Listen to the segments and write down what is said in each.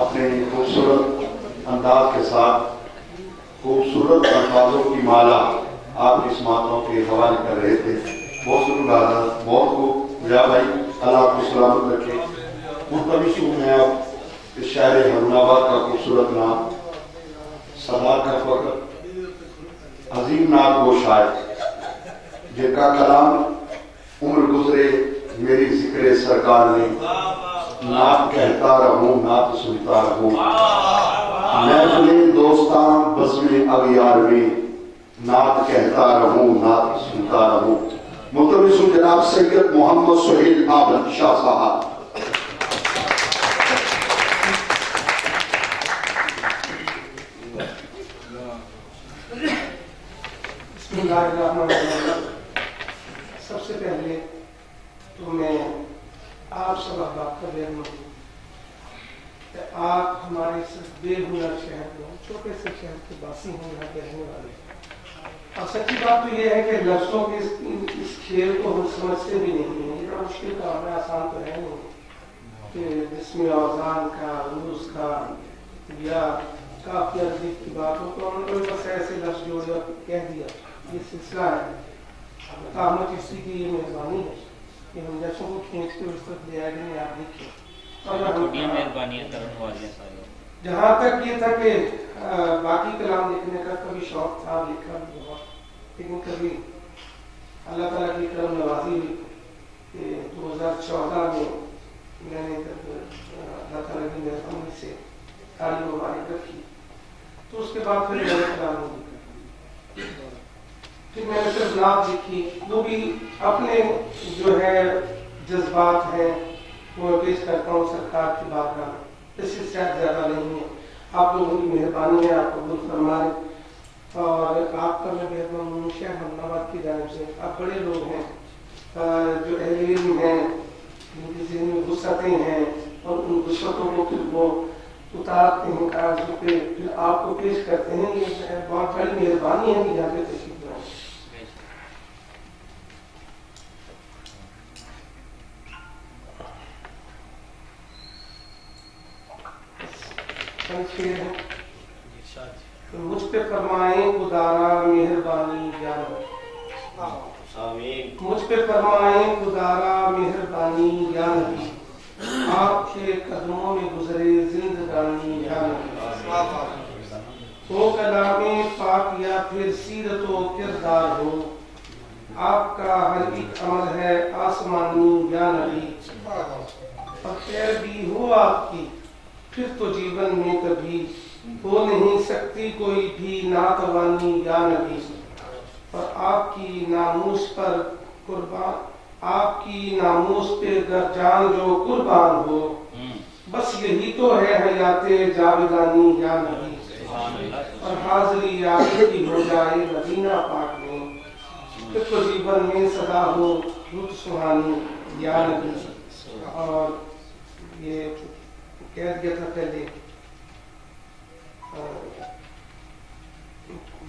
اپنے خوبصورت انداز کے ساتھ خوبصورت الفاظوں کی مالا آپ کی سماعتوں کے حوالے کر رہے تھے. بہت شکریہ، بہت خوب یا بھائی، اللہ آپ کو سلامت رکھے. ملتمس ہوں میں اب اس شاعر ہارون آباد کا خوبصورت نام صداقت فقط عظیم نات گو شاعر جن کا کلام عمر گزرے میری ذکر سرکار نے نعت کہتا رہوں نعت سنتا رہوں محفل دوستاں بزم اغیار میں نعت کہتا رہوں نعت سنتا رہوں. ملتمس ہوں جناب سید محمد سہیل عابد شاہ صاحب. بسم اللہ الرحمن الرحیم. سب سے پہلے تو میں آپ سب احباب کا بیان ہوں کہ آپ ہمارے اس بے ہنر شہر میں چھوٹے سے شہر کے باسی ہیں، یہاں کے رہنے والے. اور سچی بات تو یہ ہے کہ لفظوں کے اس کھیل کو ہم سمجھتے بھی نہیں ہیں. یہ بڑا مشکل کام ہے، آسان تو ہے نہیں کہ جس میں اوزان کا، عروض کا یا کافی عربی کی بات ہو تو ہم نے بس ایسے لفظ جوڑے اور کہہ دیا. یہ سلسلہ ہے احمد چشتی کی، یہ مہربانی ہے کہ ہم جیسوں کو کھینچ کے اس تک لے آئے گئے. آپ دیکھیے جہاں تک یہ تھا کہ باقی کلام لکھنے کا کبھی شوق تھا، لکھا بھی بہت، لیکن کبھی اللہ تعالیٰ کی کرم نوازی ہوئی کہ 2014 میں نے جب اللہ تعالیٰ کی مہربانی سے تعلیم مبارک رکھی تو اس کے بعد پھر میں نے کلام نہیں لکھا. پھر میں نے صرف نعت لکھی، وہ بھی اپنے جو ہے جذبات ہیں وہ پیش کرتا ہوں سرکار کی بارگاہ میں. اس سے شاید زیادہ نہیں ہے. آپ لوگوں کی مہربانی ہے، آپ قبول فرمائیں. اور آپ کا میں بہت ممنون شہر ہارون آباد کی جانب سے. آپ بڑے لوگ ہیں جو اہل علم ہیں، جن کی ذہن میں وسعتیں ہیں اور ان وسعتوں کو پھر وہ اتارتے ہیں کاغذوں پہ، پھر آپ کو پیش کرتے ہیں. یہ بہت بڑی مہربانی ہے کہ یہاں پہ تشریف لائیں. مجھ پہ فرمائیں خدارا مہربانی یا نبی، مجھ پہ فرمائیں خدارا مہربانی یا نبی، آپ کے قدموں میں گزرے زندگانی یا نبی. ہو کلام پاک یا پھر سیرت و کردار ہو، آپ کا ہر ایک عمل ہے آسمانی یا نبی. اور خیر بھی ہو آپ کی پھر تو جیون میں کبھی ہو نہیں سکتی کوئی بھی ناتوانی یا نبی. اور آپ کی ناموس پر قربان، آپ کی ناموس پہ گر جان جو قربان ہو، بس یہی تو ہے حیات جاودانی یا نبی. اور حاضری آپ کی ہو جائے مدینہ پاک میں، پھر تو جیون میں صدا ہو رت سہانی یا نبی. اور یہ کہہ دیا تھا پہلے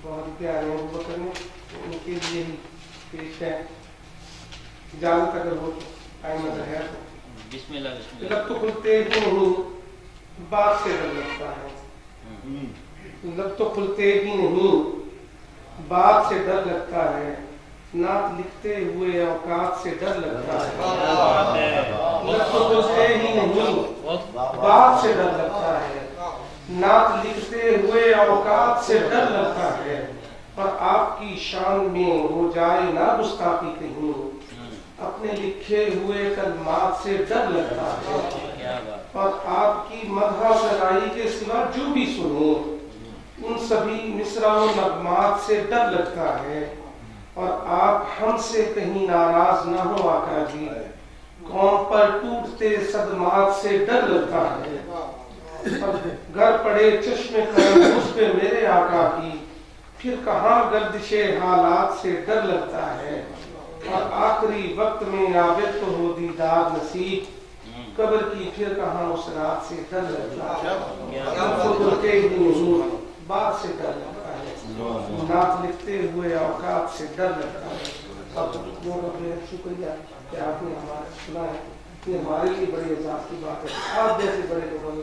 بہت پیارے ہیں بکر نے، ان کے لیے ہی پیش ہے. اجازت اگر ہو تو ٹائم اگر ہے تو بسم اللہ. بسم لب تو کھلتے ہی نہیں بات سے ڈر لگتا ہے، لب تو کھلتے ہی نہیں بات سے ڈر لگتا ہے، نعت لکھتے ہوئے اوقات سے ڈر لگتا ہے. لب تو کھلتے ہی نہیں بات سے ڈر لگتا ہے، نعت لکھتے ہوئے اوقات سے ڈر لگتا ہے. اور آپ کی شان میں ہو جائے نہ گستاخی کہیں، اپنے لکھے ہوئے کلمات سے ڈر لگتا ہے. اور آپ کی مدح سرائی کے سوا جو بھی سنے ان سبھی مصرع و نغمات سے ڈر لگتا ہے. اور آپ ہم سے کہیں ناراض نہ ہو آقا جی، قوم پر ٹوٹتے صدمات سے ڈر لگتا ہے. اور گر پڑے چشم کرم اس پہ میرے آقا کی، پھر کہاں گردش حالات سے ڈر لگتا ہے. اور آخری وقت میں عابد کو ہو دیدار نصیب، قبر کی پھر کہاں اس رات سے ڈر لگتا ہے. تو کرتے ہی نہیں بات سے ڈر لگتا ہے، نعت لکھتے ہوئے اوقات سے ڈر لگتا ہے. اب بہت شکریہ کہ آپ نے ہمارا سنا ہے. یہ ہمارے لیے بڑے اعزاز کی بات ہے. آپ جیسے بڑے لوگوں نے